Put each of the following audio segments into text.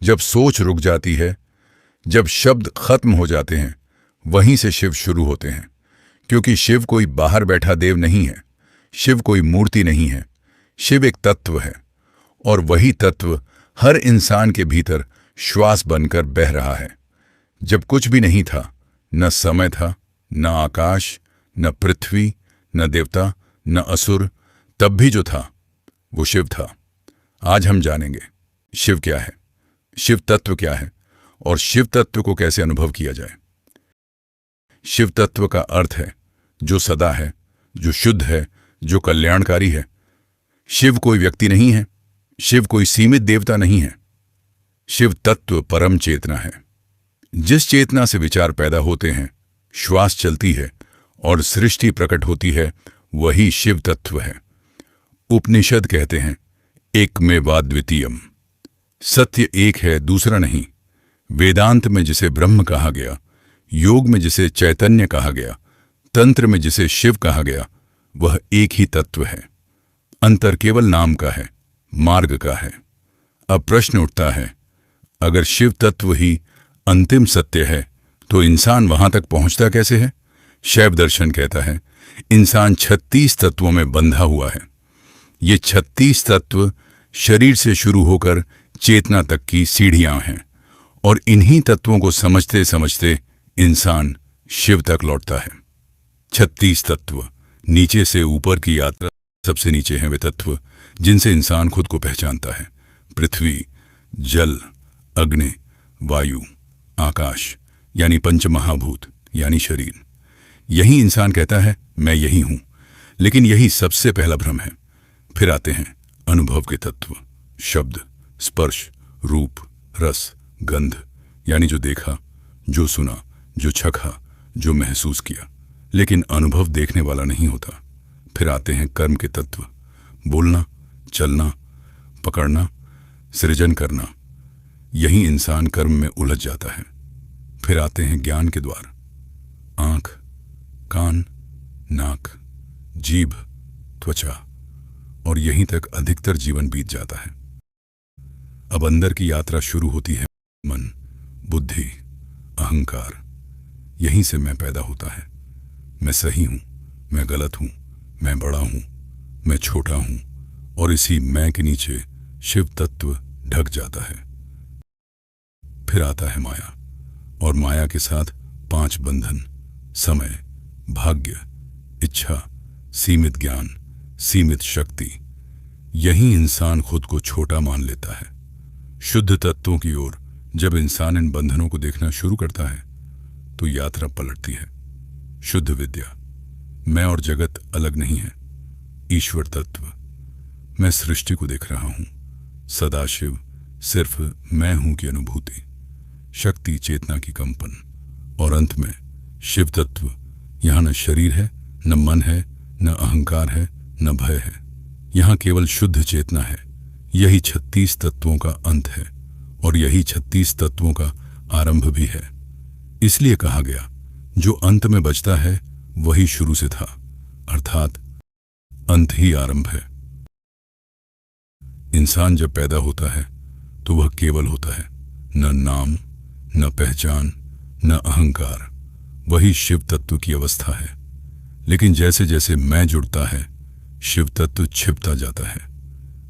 जब सोच रुक जाती है, जब शब्द खत्म हो जाते हैं, वहीं से शिव शुरू होते हैं। क्योंकि शिव कोई बाहर बैठा देव नहीं है, शिव कोई मूर्ति नहीं है, शिव एक तत्व है। और वही तत्व हर इंसान के भीतर श्वास बनकर बह रहा है। जब कुछ भी नहीं था, न समय था, न आकाश, न पृथ्वी, न देवता, न असुर, तब भी जो था वो शिव था। आज हम जानेंगे शिव क्या है, शिव तत्व क्या है और शिव तत्व को कैसे अनुभव किया जाए। शिव तत्व का अर्थ है जो सदा है, जो शुद्ध है, जो कल्याणकारी है। शिव कोई व्यक्ति नहीं है, शिव कोई सीमित देवता नहीं है। शिव तत्व परम चेतना है। जिस चेतना से विचार पैदा होते हैं, श्वास चलती है और सृष्टि प्रकट होती है, वही शिव तत्व है। उपनिषद कहते हैं एकमेवाद्वितीयम्, सत्य एक है, दूसरा नहीं। वेदांत में जिसे ब्रह्म कहा गया, योग में जिसे चैतन्य कहा गया, तंत्र में जिसे शिव कहा गया, वह एक ही तत्व है। अंतर केवल नाम का है, मार्ग का है। अब प्रश्न उठता है, अगर शिव तत्व ही अंतिम सत्य है तो इंसान वहां तक पहुंचता कैसे है? शैव दर्शन कहता है इंसान 36 तत्वों में बंधा हुआ है। ये 36 तत्व शरीर से शुरू होकर चेतना तक की सीढ़ियां हैं और इन्हीं तत्वों को समझते समझते इंसान शिव तक लौटता है। 36 तत्व, नीचे से ऊपर की यात्रा। सबसे नीचे हैं वे तत्व जिनसे इंसान खुद को पहचानता है। पृथ्वी, जल, अग्नि, वायु, आकाश यानी पंचमहाभूत यानी शरीर। यही इंसान कहता है मैं यही हूं, लेकिन यही सबसे पहला भ्रम है। फिर आते हैं अनुभव के तत्व, शब्द, स्पर्श, रूप, रस, गंध यानी जो देखा, जो सुना, जो चखा, जो महसूस किया, लेकिन अनुभव देखने वाला नहीं होता। फिर आते हैं कर्म के तत्व, बोलना, चलना, पकड़ना, सृजन करना। यही इंसान कर्म में उलझ जाता है। फिर आते हैं ज्ञान के द्वार, आंख, कान, नाक, जीभ, त्वचा, और यहीं तक अधिकतर जीवन बीत जाता है। अब अंदर की यात्रा शुरू होती है। मन, बुद्धि, अहंकार। यहीं से मैं पैदा होता है। मैं सही हूं, मैं गलत हूं, मैं बड़ा हूं, मैं छोटा हूं, और इसी मैं के नीचे शिव तत्व ढक जाता है। फिर आता है माया, और माया के साथ 5 बंधन, समय, भाग्य, इच्छा, सीमित ज्ञान, सीमित शक्ति। यही इंसान खुद को छोटा मान लेता है। शुद्ध तत्वों की ओर जब इंसान इन बंधनों को देखना शुरू करता है तो यात्रा पलटती है। शुद्ध विद्या, मैं और जगत अलग नहीं है। ईश्वर तत्व, मैं सृष्टि को देख रहा हूं। सदाशिव, सिर्फ मैं हूं की अनुभूति। शक्ति, चेतना की कंपन। और अंत में शिव तत्व, यहां न शरीर है, न मन है, न अहंकार है, न भय है। यहां केवल शुद्ध चेतना है। यही 36 तत्वों का अंत है और यही 36 तत्वों का आरंभ भी है। इसलिए कहा गया जो अंत में बचता है वही शुरू से था, अर्थात अंत ही आरंभ है। इंसान जब पैदा होता है तो वह केवल होता है, न नाम, न पहचान, न अहंकार। वही शिव तत्व की अवस्था है। लेकिन जैसे जैसे मैं जुड़ता है, शिव तत्व छिपता जाता है।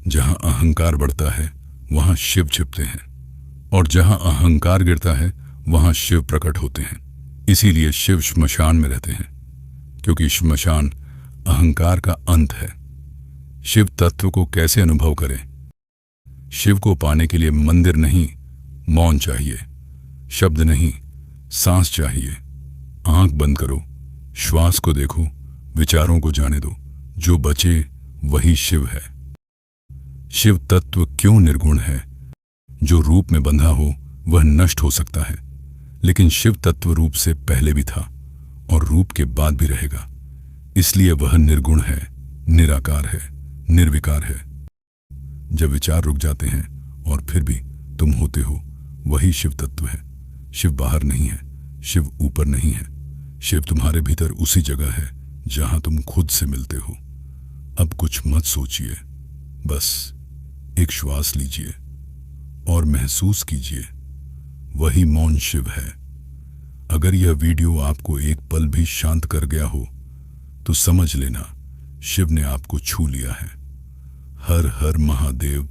जहां अहंकार बढ़ता है वहां शिव छिपते हैं, और जहां अहंकार गिरता है वहां शिव प्रकट होते हैं। इसीलिए शिव श्मशान में रहते हैं, क्योंकि श्मशान अहंकार का अंत है। शिव तत्व को कैसे अनुभव करें? शिव को पाने के लिए मंदिर नहीं, मौन चाहिए। शब्द नहीं, सांस चाहिए। आंख बंद करो, श्वास को देखो, विचारों को जाने दो। जो बचे वही शिव है। शिव तत्व क्यों निर्गुण है? जो रूप में बंधा हो वह नष्ट हो सकता है, लेकिन शिव तत्व रूप से पहले भी था और रूप के बाद भी रहेगा। इसलिए वह निर्गुण है, निराकार है, निर्विकार है। जब विचार रुक जाते हैं और फिर भी तुम होते हो, वही शिव तत्व है। शिव बाहर नहीं है, शिव ऊपर नहीं है। शिव तुम्हारे भीतर उसी जगह है जहां तुम खुद से मिलते हो। अब कुछ मत सोचिए, बस एक श्वास लीजिए और महसूस कीजिए, वही मौन शिव है। अगर यह वीडियो आपको एक पल भी शांत कर गया हो तो समझ लेना शिव ने आपको छू लिया है। हर हर महादेव।